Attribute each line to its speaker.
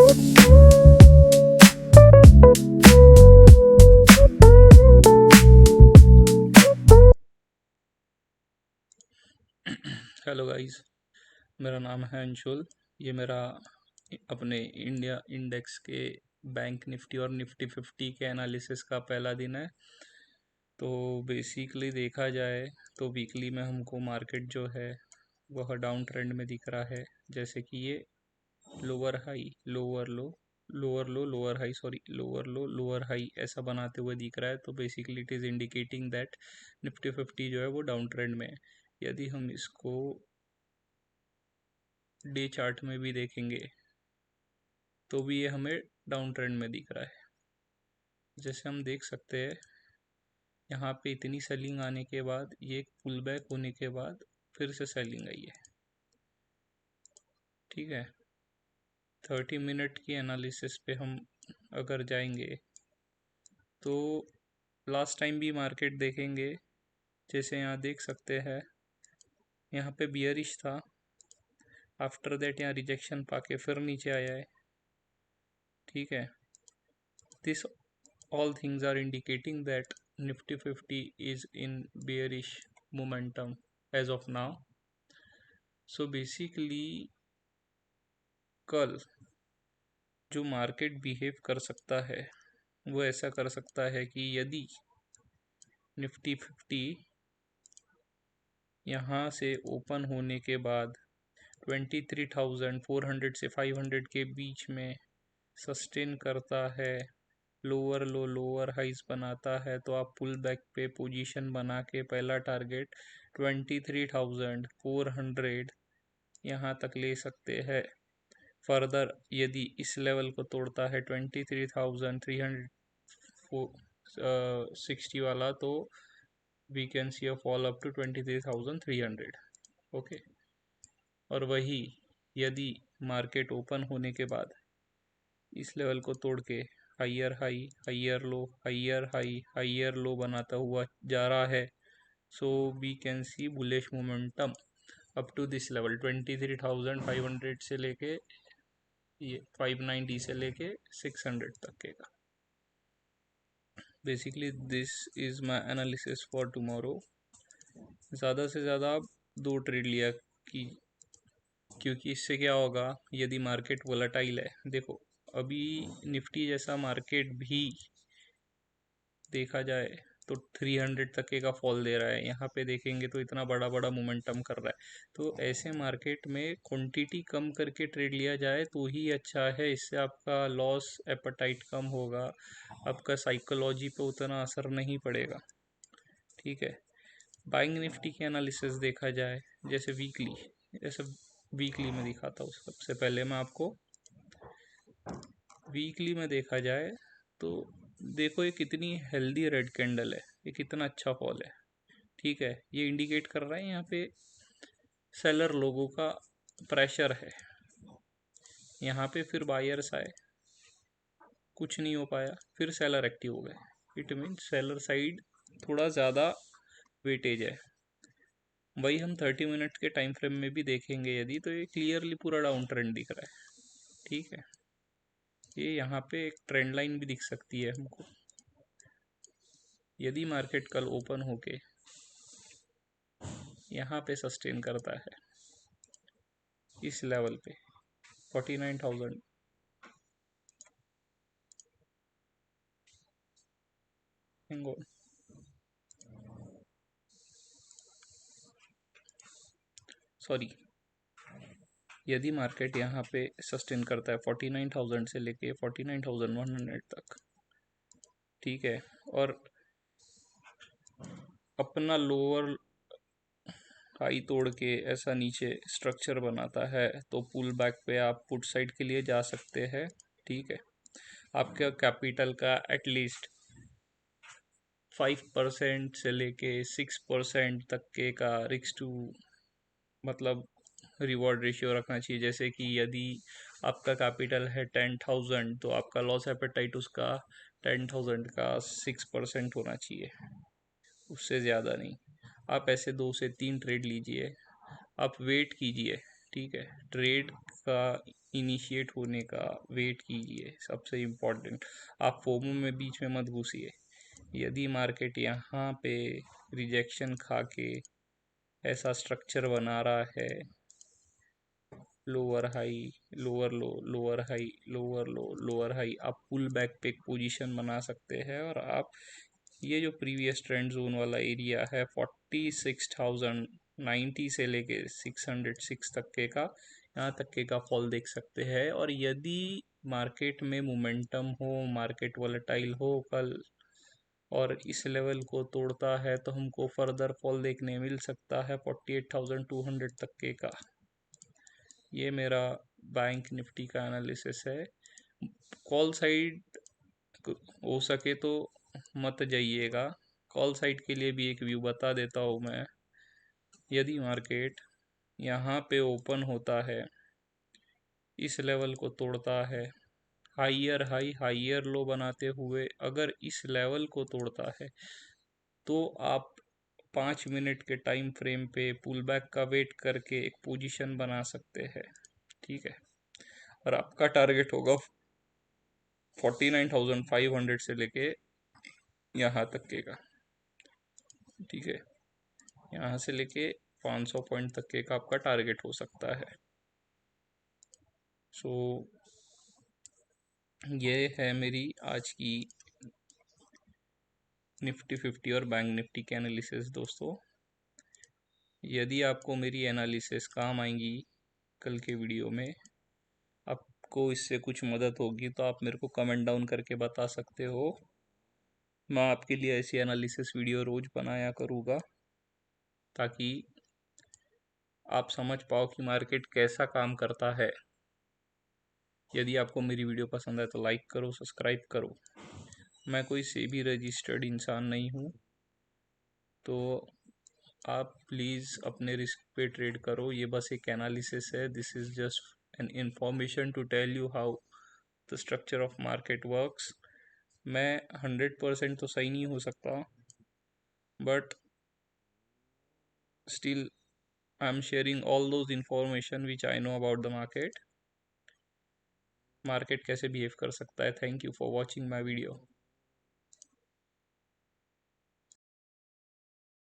Speaker 1: Hello guys, मेरा नाम है अंशुल। ये मेरा अपने इंडिया इंडेक्स के बैंक निफ्टी और निफ्टी 50 के एनालिसिस का पहला दिन है। तो बेसिकली देखा जाए तो वीकली में हमको मार्केट जो है वह डाउन ट्रेंड में दिख रहा है। जैसे कि ये लोअर हाई लोअर लो लोअर लो लोअर हाई सॉरी लोअर लो लोअर हाई ऐसा बनाते हुए दिख रहा है। तो basically it is indicating that Nifty 50 जो है वो डाउन ट्रेंड में है। यदि हम इसको डे चार्ट में भी देखेंगे तो भी ये हमें डाउन ट्रेंड में दिख रहा है। जैसे हम देख सकते हैं यहाँ पे इतनी सेलिंग आने के बाद ये एक पुल बैक होने के बाद फिर से सेलिंग आई है। ठीक है, 30 मिनट की एनालिसिस पे हम अगर जाएंगे तो लास्ट टाइम भी मार्केट देखेंगे। जैसे यहाँ देख सकते हैं यहाँ पे बियरिश था, आफ्टर दैट यहाँ रिजेक्शन पाके फिर नीचे आया है। ठीक है, this all things are indicating that Nifty 50 is in bearish momentum as of now. So basically कल जो मार्केट बिहेव कर सकता है वो ऐसा कर सकता है कि यदि निफ्टी 50 यहाँ से ओपन होने के बाद 23,400 से 500 के बीच में सस्टेन करता है, लोअर लो लोअर हाइज बनाता है, तो आप पुल बैक पे पोजीशन बना के पहला टारगेट 23,400 यहाँ तक ले सकते हैं। फर्दर यदि इस लेवल को तोड़ता है 23,360 वाला, तो we can see a fall up to 23,300। Okay, और वही यदि मार्केट ओपन होने के बाद इस लेवल को तोड़ के higher high higher low higher high higher low बनाता हुआ जा रहा है, so we can see bullish momentum up to this level 23,500 से लेके ये 590 से लेके 600 तक के का। Basically this is my analysis for tomorrow. ज़्यादा से ज़्यादा आप 2 ट्रेड लिया कि क्योंकि इससे क्या होगा यदि मार्केट वोलेटाइल है। देखो अभी निफ्टी जैसा मार्केट भी देखा जाए तो 300 तक के का फॉल दे रहा है। यहाँ पे देखेंगे तो इतना बड़ा बड़ा मोमेंटम कर रहा है। तो ऐसे मार्केट में क्वांटिटी कम करके ट्रेड लिया जाए तो ही अच्छा है। इससे आपका लॉस एपेटाइट कम होगा, आपका साइकोलॉजी पे उतना असर नहीं पड़ेगा। ठीक है, बाइंग निफ्टी की एनालिसिस देखा जाए जैसे वीकली में दिखाता हूँ। सबसे पहले मैं आपको वीकली में देखा जाए तो देखो ये कितनी हेल्दी रेड कैंडल है, ये कितना अच्छा फॉल है। ठीक है, ये इंडिकेट कर रहा है यहाँ पे सेलर लोगों का प्रेशर है। यहाँ पे फिर बायर्स आए, कुछ नहीं हो पाया, फिर सेलर एक्टिव हो गए। इट मीन सेलर साइड थोड़ा ज़्यादा वेटेज है। वही हम 30 मिनट के टाइम फ्रेम में भी देखेंगे यदि, तो ये क्लियरली पूरा डाउन ट्रेंड दिख रहा है। ठीक है, ये यहाँ पे एक ट्रेंड लाइन भी दिख सकती है हमको। यदि मार्केट कल ओपन होके यहाँ पे सस्टेन करता है इस लेवल पे 49,000, सॉरी, यदि मार्केट यहाँ पे सस्टेन करता है 49,000 से लेके 49,100 तक, ठीक है, और अपना लोअर हाई तोड़ के ऐसा नीचे स्ट्रक्चर बनाता है, तो पुल बैक पे आप पुट साइड के लिए जा सकते हैं। ठीक है, आपका कैपिटल का एटलीस्ट 5% से लेके 6% तक के का रिस्क टू मतलब रिवॉर्ड रेशियो रखना चाहिए। जैसे कि यदि आपका कैपिटल है 10,000 तो आपका लॉस एपेटाइट उसका 10,000 का 6% होना चाहिए, उससे ज़्यादा नहीं। आप ऐसे 2 से 3 ट्रेड लीजिए, आप वेट कीजिए। ठीक है, ट्रेड का इनिशिएट होने का वेट कीजिए, सबसे इम्पोर्टेंट। आप फोमो में बीच में मत घुसिए। यदि मार्केट यहाँ पे रिजेक्शन खा के ऐसा स्ट्रक्चर बना रहा है, लोअर हाई, लोअर लो, लोअर हाई, लोअर लो, लोअर हाई, आप पुल बैक पे एक पोजीशन बना सकते हैं। और आप ये जो प्रीवियस ट्रेंड जोन वाला एरिया है 46,090 से लेके 606 तक के का, यहाँ तक के का फॉल देख सकते हैं। और यदि मार्केट में मोमेंटम हो, मार्केट वोलेटाइल हो कल, और इस लेवल को तोड़ता है तो हमको फर्दर फॉल देखने मिल सकता है 48,200 तक के का। ये मेरा बैंक निफ्टी का एनालिसिस है। कॉल साइड हो सके तो मत जाइएगा। कॉल साइड के लिए भी एक व्यू बता देता हूँ मैं। यदि मार्केट यहाँ पे ओपन होता है, इस लेवल को तोड़ता है, हाइयर हाई हाइयर लो बनाते हुए अगर इस लेवल को तोड़ता है, तो आप 5 मिनट के टाइम फ्रेम पे पुल बैक का वेट करके एक पोजीशन बना सकते हैं। ठीक है, और आपका टारगेट होगा 49,500 से लेके यहाँ तक के का। ठीक है, यहाँ से लेके 500 पॉइंट तक के का आपका टारगेट हो सकता है। सो ये है मेरी आज की निफ्टी 50 और बैंक निफ्टी के एनालिसिस दोस्तों। यदि आपको मेरी एनालिसिस काम आएंगी कल के वीडियो में, आपको इससे कुछ मदद होगी, तो आप मेरे को कमेंट डाउन करके बता सकते हो। मैं आपके लिए ऐसी एनालिसिस वीडियो रोज़ बनाया करूँगा, ताकि आप समझ पाओ कि मार्केट कैसा काम करता है। यदि आपको मेरी वीडियो पसंद है तो लाइक करो, सब्सक्राइब करो। मैं कोई सेबी रजिस्टर्ड इंसान नहीं हूँ, तो आप प्लीज़ अपने रिस्क पे ट्रेड करो। ये बस एक एनालिसिस है। This is just an information to tell you how the structure of market works. मैं 100% तो सही नहीं हो सकता, but still I am sharing all those information which I know about the market. Market कैसे बिहेव कर सकता है। Thank you for watching my video.